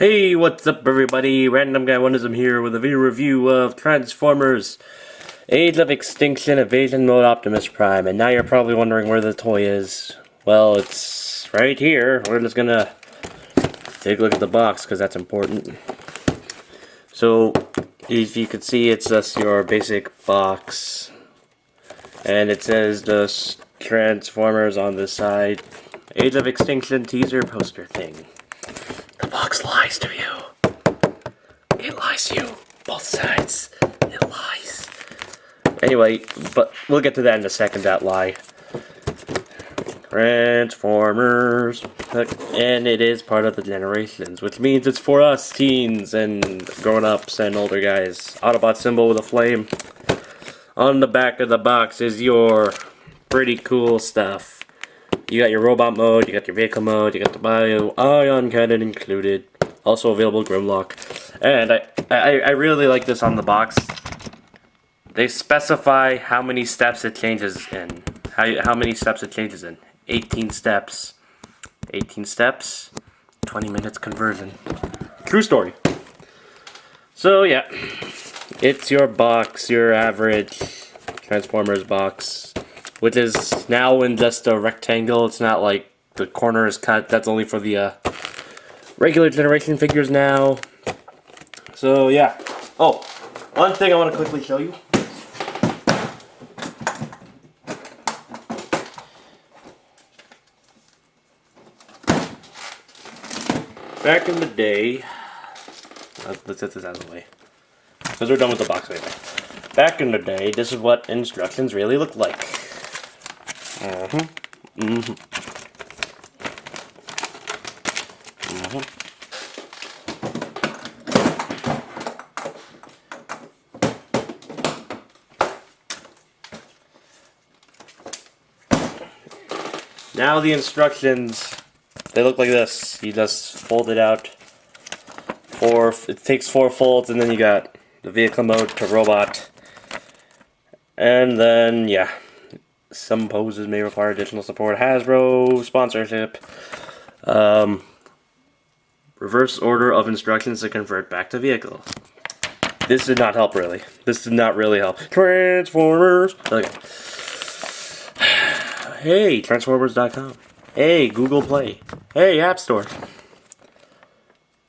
Hey, what's up everybody? Random Guy Wondism here with a video review of Transformers Age of Extinction Evasion Mode Optimus Prime. And now you're probably wondering where the toy is. Well, it's right here. We're just gonna take a look at the box because that's important. So, if you can see, it's just your basic box. And it says the Transformers on the side. Age of Extinction teaser poster thing. The box lies to you. It lies to you. Both sides. It lies. Anyway, but we'll get to that in a second, that lie. Transformers. And it is part of the generations, which means it's for us teens and grown-ups and older guys. Autobot symbol with a flame. On the back of the box is your pretty cool stuff. You got your robot mode, you got your vehicle mode, you got the bio ion cannon included. Also available Grimlock. And I really like this on the box. They specify how many steps it changes in. How many steps it changes in. 18 steps. 18 steps. 20 minutes conversion. True story. So yeah. It's your box, your average Transformers box. Which is now in just a rectangle. It's not like the corner is cut. That's only for the regular generation figures now. So yeah. Oh, one thing I want to quickly show you. Back in the day, let's get this out of the way, because we're done with the box anyway. Back in the day, this is what instructions really looked like. Now the instructions, they look like this. You just fold it out. It takes 4 folds, and then you got the vehicle mode to robot. And then, yeah. Some poses may require additional support. Hasbro sponsorship. Reverse order of instructions to convert back to vehicle. This did not help, really. This did not really help. Transformers! Okay. Hey, Transformers.com. Hey, Google Play. Hey, App Store.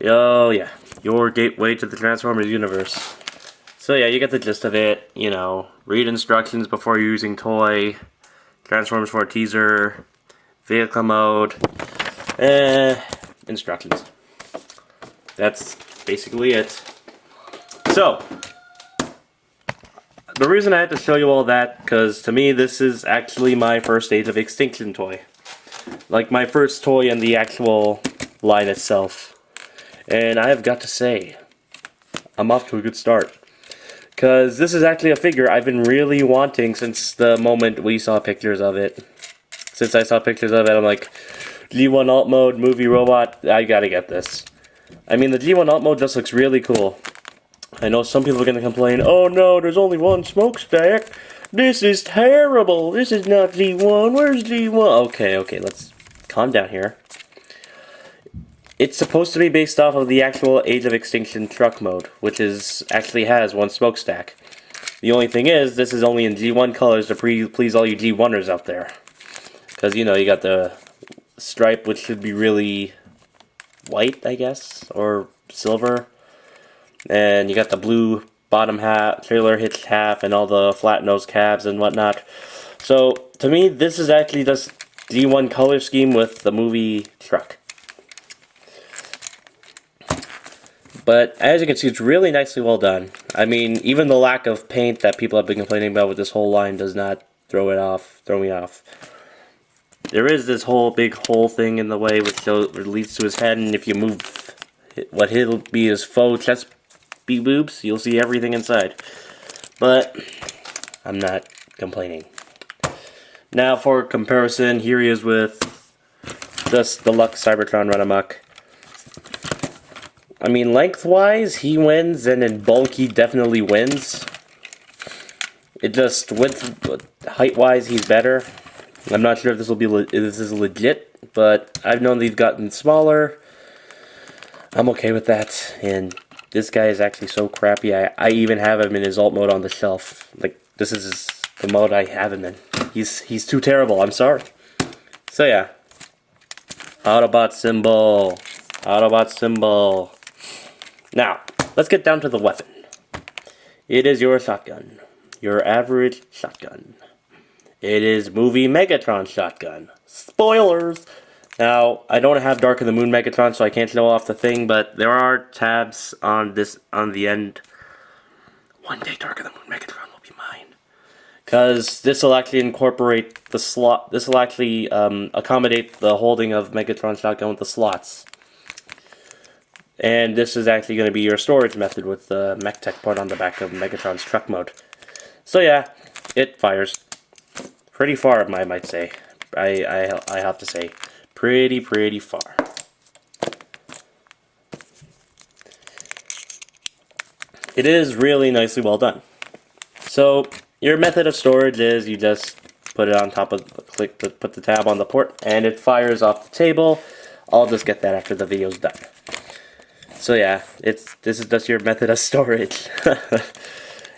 Oh, yeah. Your gateway to the Transformers universe. So yeah, you get the gist of it, you know, read instructions before you're using toy, Transformers 4 teaser, vehicle mode, instructions. That's basically it. So, the reason I had to show you all that, because to me this is actually my first Age of Extinction toy. Like my first toy in the actual line itself. And I have got to say, I'm off to a good start. Because this is actually a figure I've been really wanting since the moment we saw pictures of it. Since I saw pictures of it, I'm like, G1 Alt Mode, movie robot, I gotta get this. I mean, the G1 Alt Mode just looks really cool. I know some people are gonna complain, oh no, there's only one smokestack. This is terrible. This is not G1. Where's G1? Okay, let's calm down here. It's supposed to be based off of the actual Age of Extinction truck mode, which actually has one smokestack. The only thing is, this is only in G1 colors to please all you G1ers out there. Because, you know, you got the stripe, which should be really white, I guess, or silver. And you got the blue bottom half, trailer hitch half, and all the flat nose cabs and whatnot. So, to me, this is actually just G1 color scheme with the movie truck. But as you can see, it's really nicely well done. I mean, even the lack of paint that people have been complaining about with this whole line does not throw me off. There is this whole big hole thing in the way which leads to his head, and if you move what he'll be his faux chest boobs, you'll see everything inside. But I'm not complaining. Now for comparison, here he is with this deluxe Cybertron Run Amok. I mean, lengthwise, he wins, and in bulk, he definitely wins. It just, height-wise, he's better. I'm not sure if this is legit, but I've known they've gotten smaller. I'm okay with that. And this guy is actually so crappy. I even have him in his alt mode on the shelf. Like, this is the mode I have him in. He's too terrible. I'm sorry. So yeah, Autobot symbol. Autobot symbol. Now, let's get down to the weapon. It is your shotgun. Your average shotgun. It is movie Megatron shotgun. Spoilers! Now, I don't have Dark of the Moon Megatron, so I can't show off the thing, but there are tabs on the end. One day Dark of the Moon Megatron will be mine. Because this will actually incorporate the slot. This will actually accommodate the holding of Megatron shotgun with the slots. And this is actually going to be your storage method with the mech tech part on the back of Megatron's truck mode. So yeah, it fires pretty far, I might say. I have to say, pretty far. It is really nicely well done. So your method of storage is you just put it on top of put the tab on the port, and it fires off the table. I'll just get that after the video's done. So yeah, this is just your method of storage.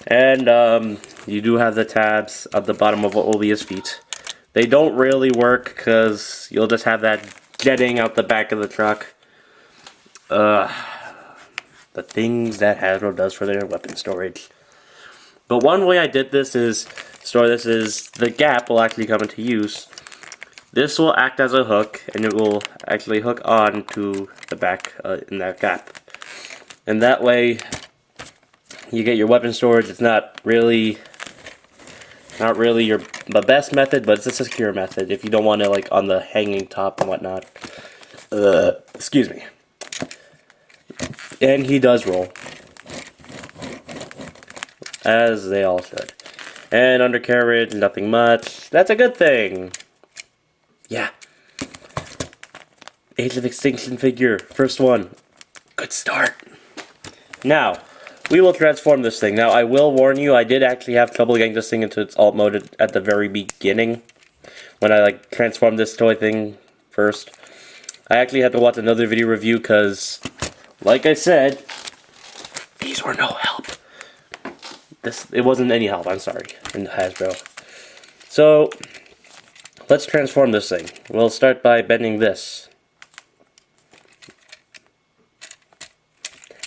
And you do have the tabs at the bottom of what will be his feet. They don't really work because you'll just have that jetting out the back of the truck. The things that Hasbro does for their weapon storage. But one way I did this is the gap will actually come into use. This will act as a hook, and it will actually hook on to the back in that gap. And that way, you get your weapon storage. It's not really the best method, but it's a secure method if you don't want to like on the hanging top and whatnot. Excuse me. And he does roll, as they all should. And undercarriage, nothing much. That's a good thing. Yeah. Age of Extinction figure, first one. Good start. Now, we will transform this thing. Now, I will warn you, I did actually have trouble getting this thing into its alt mode at the very beginning. When I like transformed this toy thing first. I actually had to watch another video review because, like I said, these were no help. It wasn't any help, I'm sorry, in Hasbro. So, let's transform this thing. We'll start by bending this.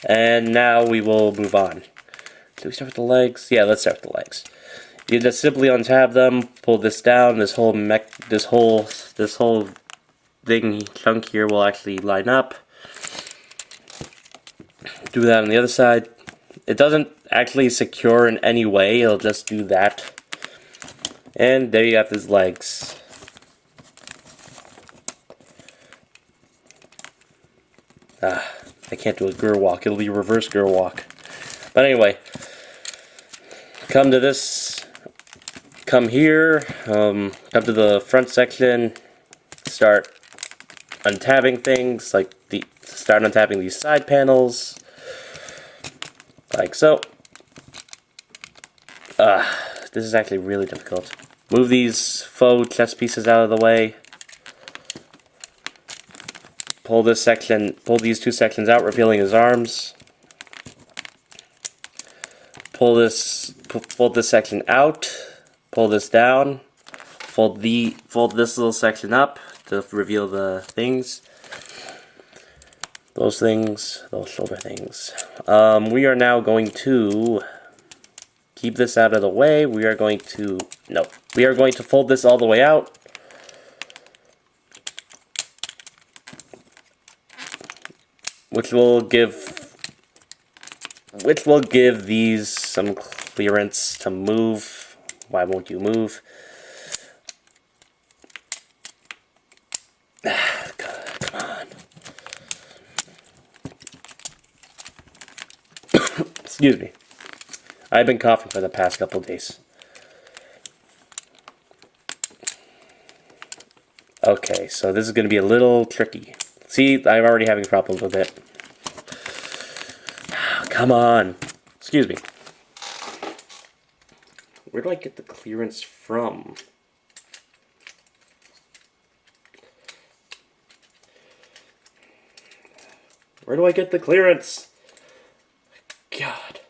And now we will move on. Do we start with the legs? Yeah, let's start with the legs. You just simply untab them, pull this down, this whole thing chunk here will actually line up. Do that on the other side. It doesn't actually secure in any way, it'll just do that. And there you have his legs. I can't do a girl walk, it'll be a reverse girl walk. But anyway, come to this, come here, come to the front section, start untabbing things, like start untabbing these side panels, like so. This is actually really difficult. Move these faux chest pieces out of the way. Pull these two sections out, revealing his arms. Pull this section out. Pull this down. Fold this little section up to reveal the things. Those shoulder things. We are now going to keep this out of the way. We are going to fold this all the way out. Which will give these some clearance to move. Why won't you move? Come on. Excuse me. I've been coughing for the past couple of days. Okay, so this is going to be a little tricky. See, I'm already having problems with it. Come on. Excuse me. Where do I get the clearance from? Where do I get the clearance? God.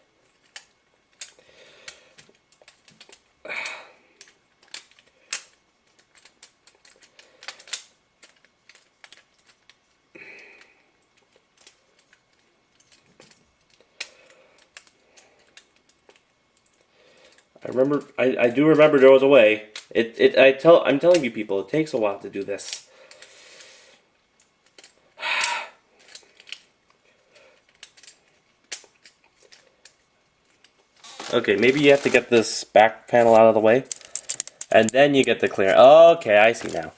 I do remember there was a way. I'm telling you people, it takes a while to do this. Okay, maybe you have to get this back panel out of the way, and then you get the clear. Okay, I see now.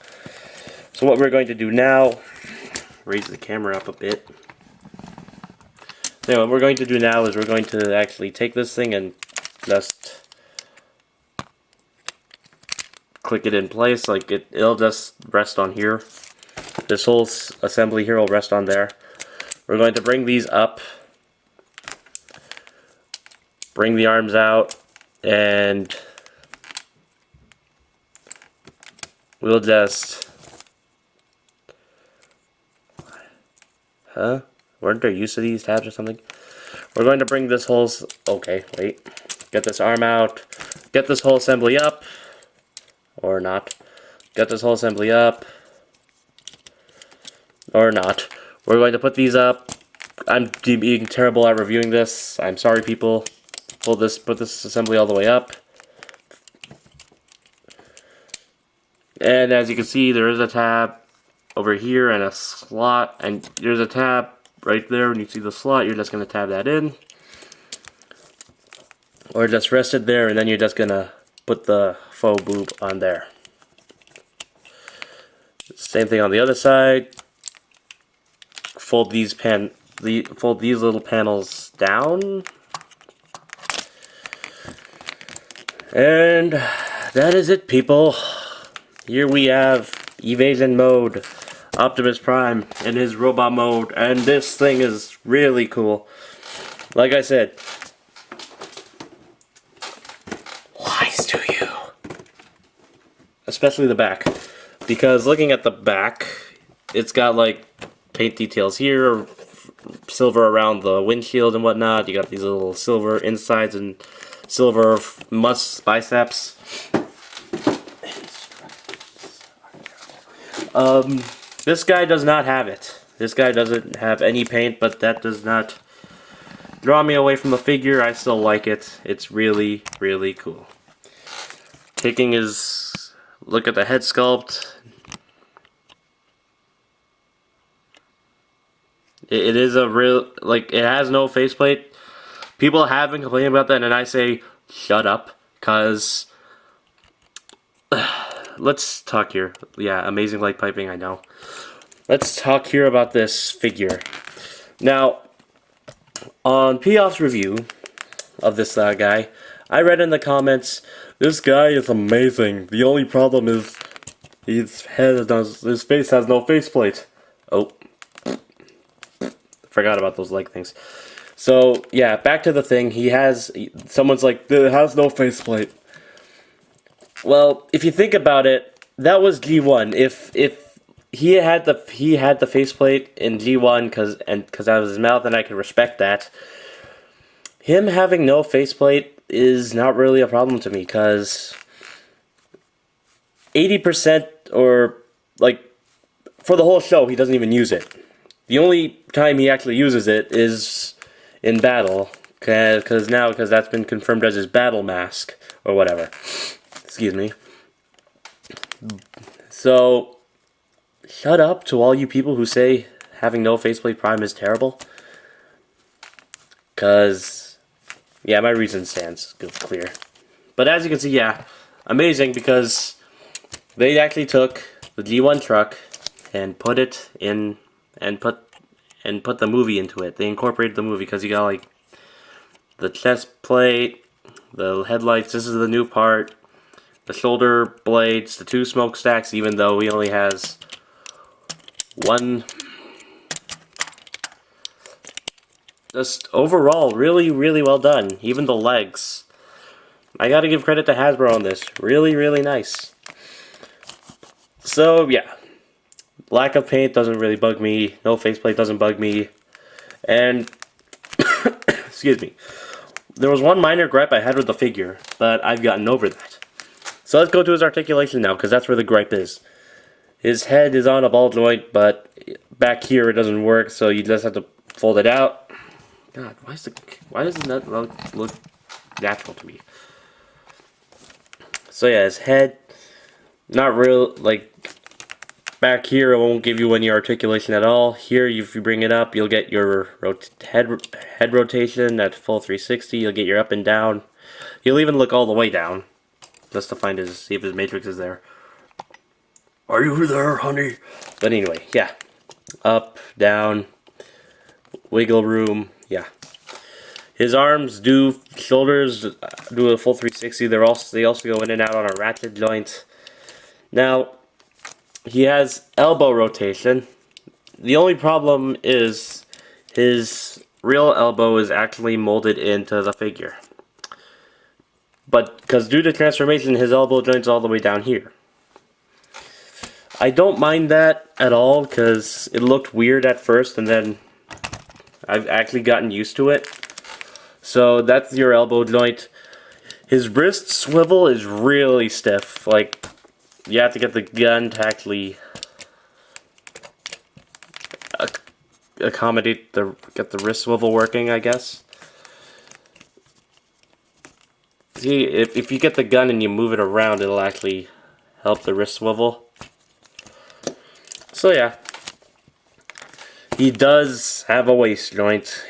So what we're going to do now, raise the camera up a bit. Now what we're going to do now is we're going to actually take this thing and just click it in place. Like it'll just rest on here. This whole assembly here will rest on there. We're going to bring these up, bring the arms out, and we'll just... Huh? Weren't there use of these tabs or something? We're going to bring this whole... Okay, wait. Get this arm out. Get this whole assembly up. Or not. Get this whole assembly up. Or not. We're going to put these up. I'm being terrible at reviewing this. I'm sorry, people. Put this assembly all the way up. And as you can see, there is a tab over here and a slot, and there's a tab right there. When you see the slot, you're just going to tab that in. Or just rest it there, and then you're just going to put the faux boob on there. Same thing on the other side. Fold these little panels down. And that is it, people. Here we have evasion mode, Optimus Prime in his robot mode, and this thing is really cool. Like I said, lies to you. Especially the back. Because looking at the back, it's got like paint details here, silver around the windshield and whatnot. You got these little silver insides and silver biceps. This guy does not have it. This guy doesn't have any paint, but that does not draw me away from the figure. I still like it. It's really, really cool. Taking his look at the head sculpt. It is a real, like, it has no faceplate. People have been complaining about that, and I say, shut up, because let's talk here. Yeah, amazing light piping, I know. Let's talk here about this figure. Now, on P-Off's review of this guy, I read in the comments, this guy is amazing. The only problem is his face has no faceplate. Oh. Forgot about those leg things. So, yeah, back to the thing. Someone's like, it has no faceplate. Well, if you think about it, that was G1. If he had the faceplate in G1 because that was his mouth, and I can respect that. Him having no faceplate is not really a problem to me, because 80% or like for the whole show he doesn't even use it. The only time he actually uses it is in battle, because that's been confirmed as his battle mask or whatever. Excuse me. So, shut up to all you people who say having no faceplate Prime is terrible. Because, yeah, my reason stands clear. But as you can see, yeah, amazing, because they actually took the G1 truck and put it in, and put the movie into it. They incorporated the movie, because you got like the chest plate, the headlights, this is the new part, the shoulder blades, the 2 smokestacks, even though he only has 1. Just overall, really, really well done. Even the legs. I gotta give credit to Hasbro on this. Really, really nice. So, yeah. Lack of paint doesn't really bug me. No faceplate doesn't bug me. And excuse me. There was one minor gripe I had with the figure, but I've gotten over that. So let's go to his articulation now, because that's where the gripe is. His head is on a ball joint, but back here it doesn't work, so you just have to fold it out. God, why doesn't that look natural to me? So yeah, his head, not real, like, back here it won't give you any articulation at all. Here, if you bring it up, you'll get your head rotation at full 360. You'll get your up and down. He'll even look all the way down, just to find see if his matrix is there. Are you there, honey? But anyway, yeah. Up, down, wiggle room, yeah. His arms shoulders do a full 360. They also go in and out on a ratchet joint. Now, he has elbow rotation. The only problem is his real elbow is actually molded into the figure. But because due to transformation, his elbow joint's all the way down here. I don't mind that at all, because it looked weird at first, and then I've actually gotten used to it. So that's your elbow joint. His wrist swivel is really stiff. Like, you have to get the gun to actually accommodate get the wrist swivel working, I guess. See, if you get the gun and you move it around, it'll actually help the wrist swivel. So yeah, he does have a waist joint.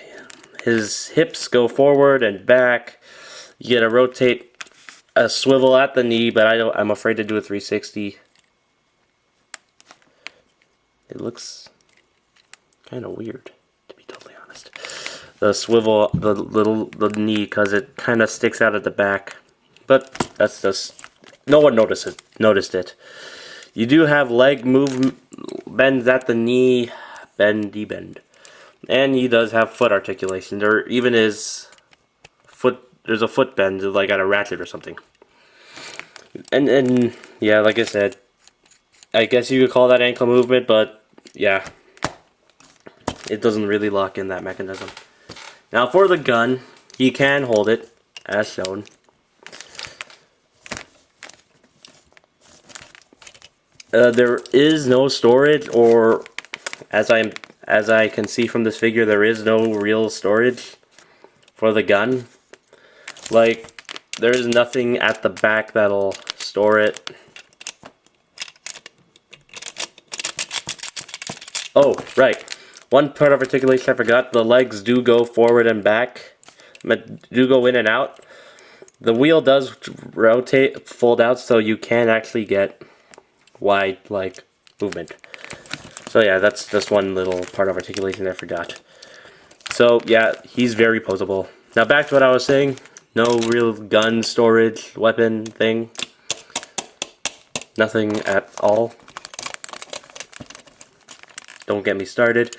His hips go forward and back. You get a swivel at the knee, but I'm afraid to do a 360. It looks kind of weird, to be totally honest. The swivel, the knee, because it kind of sticks out at the back. But that's just, no one noticed it. You do have leg bends at the knee, bend. And he does have foot articulation. There even is there's a foot bend, like at a ratchet or something. And yeah, like I said, I guess you could call that ankle movement, but yeah, it doesn't really lock in that mechanism. Now for the gun, he can hold it, as shown. There is no storage, or as I can see from this figure, there is no real storage for the gun. Like, there's nothing at the back that'll store it. Oh, right. One part of articulation I forgot. The legs do go forward and back. Do go in and out. The wheel does fold out, so you can actually get wide, like, movement. So yeah, that's just one little part of articulation I forgot. So yeah, he's very posable. Now back to what I was saying. No real gun storage weapon thing. Nothing at all. Don't get me started.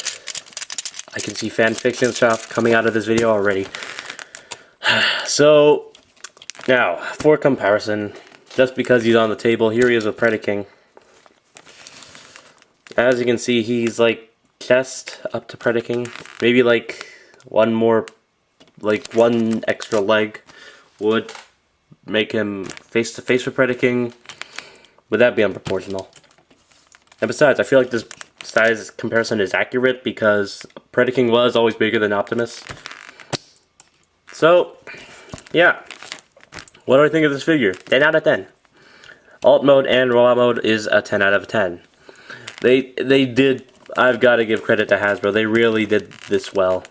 I can see fan fiction stuff coming out of this video already. So now, for comparison, just because he's on the table, here he is with Predaking. As you can see, he's like chest up to Predaking. Maybe like one extra leg would make him face to face with Predaking. Would that be unproportional? And besides, I feel like this size comparison is accurate because Predaking was always bigger than Optimus. So, yeah. What do I think of this figure? 10 out of 10. Alt mode and raw mode is a 10 out of 10. They did, I've got to give credit to Hasbro, they really did this well.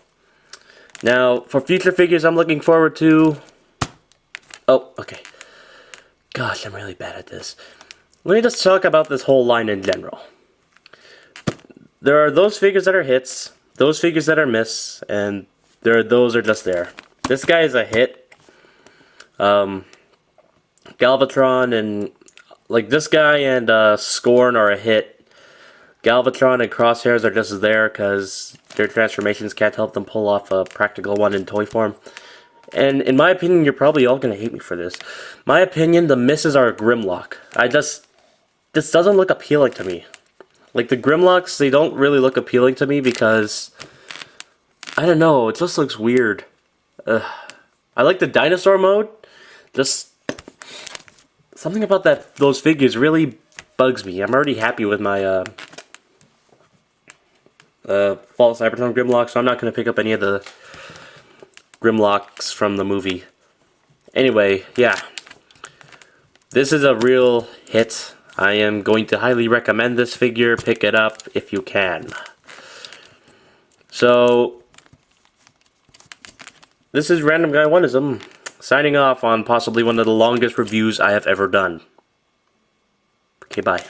Now, for future figures I'm looking forward to... Oh, okay. Gosh, I'm really bad at this. Let me just talk about this whole line in general. There are those figures that are hits, those figures that are miss, and those are just there. This guy is a hit. Galvatron and... Like, this guy and Scorn are a hit. Galvatron and Crosshairs are just there because their transformations can't help them pull off a practical one in toy form. And in my opinion, you're probably all going to hate me for this. My opinion, the misses are Grimlock. This doesn't look appealing to me. Like, the Grimlocks, they don't really look appealing to me because I don't know, it just looks weird. I like the dinosaur mode. Just something about those figures really bugs me. I'm already happy with my Fall Cybertron Grimlock, so I'm not going to pick up any of the Grimlocks from the movie. Anyway, yeah. This is a real hit. I am going to highly recommend this figure. Pick it up if you can. So, this is Random Guy Oneism, signing off on possibly one of the longest reviews I have ever done. Okay, bye.